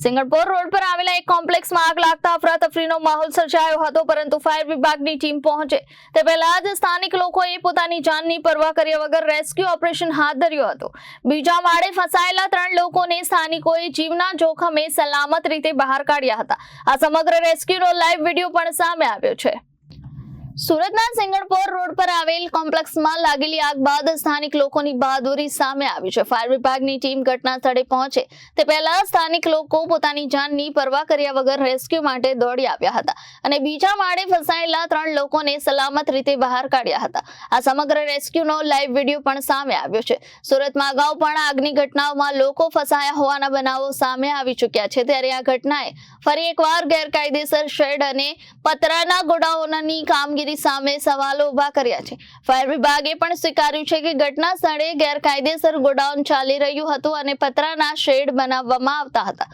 Singanpor road પર આવેલા એક કોમ્પ્લેક્સમાં આગ લાગતા અફરાતફરીનો માહોલ સર્જાયો હતો, પરંતુ ફાયર વિભાગની ટીમ પહોંચે તે પહેલા જ સ્થાનિક લોકોએ પોતાની જાનની પરવા કર્યા વગર રેસ્ક્યુ ઓપરેશન હાથ ધર્યું હતું। બીજા માળે ફસાયેલા 3 લોકોને સ્થાનિકોએ જીવના જોખમે સલામત રીતે બહાર કાઢ્યા હતા। આ સમગ્ર રેસ્ક્યુનો લાઈવ વિડીયો પણ સામે આવ્યો છે। સુરતના સિંગણપોર રોડ પર આવેલ કોમ્પ્લેક્સમાં લાગેલી આગ બાદ સ્થાનિક લોકોની બહાદુરી સામે આવી છે। ફાયર વિભાગની ટીમ ઘટના સ્થળે પહોંચે તે પહેલા સ્થાનિક લોકો પોતાની જાનની પરવા કર્યા વગર રેસ્ક્યુ માટે દોડી આવ્યા હતા અને બીજા માળે ફસાયેલા 3 લોકોને સલામત રીતે બહાર કાઢ્યા હતા। આ સમગ્ર રેસ્ક્યુનો લાઈવ વિડીયો પણ સામે આવ્યો છે। સુરતમાં અગાઉ પણ આગની ઘટનાઓમાં લોકો ફસાયા હોવાના બનાવો સામે આવી ચૂક્યા છે, ત્યારે આ ઘટનાએ ફરી એકવાર ગેરકાયદેસર શેડ અને પતરાના ગોડાઉનની કામગીરી સામે સવાલો ઉભા કર્યા છે। ફાયર વિભાગે પણ સ્વીકાર્યું છે કે ઘટના સ્થળે ગેરકાયદેસર ગોડાઉન ચાલી રહ્યું હતું અને પતરાના શેડ બનાવવામાં આવતા હતા।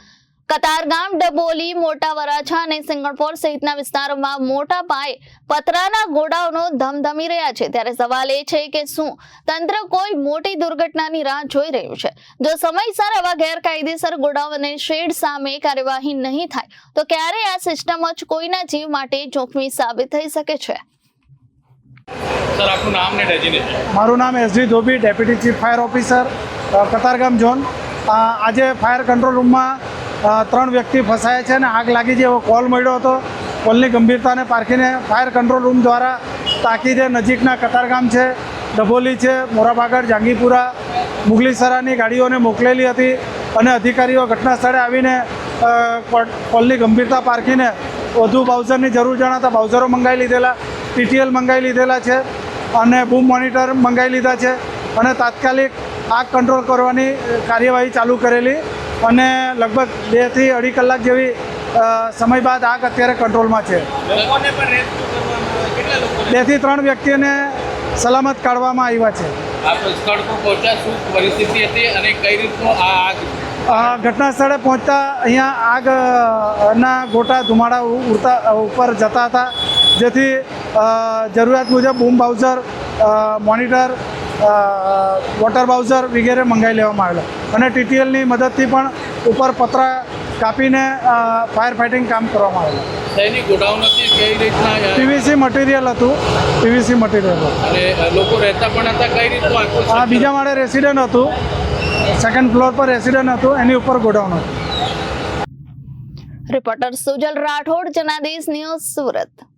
કતારગામ, ડબોલી, મોટા વરાછા અને સિંગણપોર સહિતના વિસ્તારોમાં મોટા પાયે પતરાના ગોડાઉનો ધમધમી રહ્યા છે, ત્યારે સવાલ એ છે કે શું તંત્ર કોઈ મોટી દુર્ઘટનાની રાહ જોઈ રહ્યું છે? જો સમયસર આવા ગેરકાયદેસર ગોડાઉન અને શેડ સામે કાર્યવાહી નહીં થાય તો ક્યારે આ સિસ્ટમ જ કોઈના જીવ માટે જોખમી સાબિત થઈ શકે છે। સર, આપનું નામ ને ડેઝિગ્નેશન? મારું નામ SD Dhobi, deputy chief fire officer, Katargam zone. આજે ફાયર કંટ્રોલ રૂમમાં 3 વ્યક્તિ ફસાયા છે અને આગ લાગી છે એવો કોલ મળ્યો હતો। કોલની ગંભીરતાને પારખીને ફાયર કંટ્રોલ રૂમ દ્વારા તાકીદે નજીકના કતારગામ છે, ડભોલી છે, મોરાબાગડ, જાંગીપુરા, મુગલીસરાની ગાડીઓને મોકલેલી હતી અને અધિકારીઓ ઘટના સ્થળે આવીને કોલની ગંભીરતા પારખીને વધુ બાઉઝરની જરૂર જણાતા બાઉઝરો મંગાવી લીધેલા, TTL મંગાવી લીધેલા છે અને બૂમ મોનિટર મંગાવી લીધા છે અને તાત્કાલિક આગ કંટ્રોલ કરવાની કાર્યવાહી ચાલુ કરેલી અને લગભગ 2 થી 2.5 કલાક જેવી સમય બાદ આગ અત્યારે કંટ્રોલમાં છે। 2 થી 3 વ્યક્તિઓને સલામત કાઢવામાં આવ્યા છે। આપ સ્થળ પર પહોંચ્યા, શું પરિસ્થિતિ હતી અને કઈ રીતનું આ આગ? ઘટના સ્થળે પહોંચતા અહીંયા આગના ગોટા ધુમાડા ઉડતા ઉપર જતા હતા, જેથી જરૂરિયાત મુજબ બૂમ બાઉઝર, મોનિટર, વોટર બાઉઝર વગેરે મંગાવી લેવામાં આવેલા અને TTLની મદદથી પણ ઉપર પતરા કાપીને ફાયર ફાઇટિંગ કામ કરવામાં આવેલા। શેની ગોડાઉન હતી, કઈ રીતના? PVC મટીરિયલ હતું, PVC મટીરિયલ અને લોકો રહેતા પણ હતા, કઈ રીતનું આખું? બીજા માળે રેસિડન્ટ હતું, 2nd ફ્લોર પર રેસિડન્ટ હતું, એની ઉપર ગોડાઉન હતું। Reporter Sujal Rathod, Janadesh news, Surat.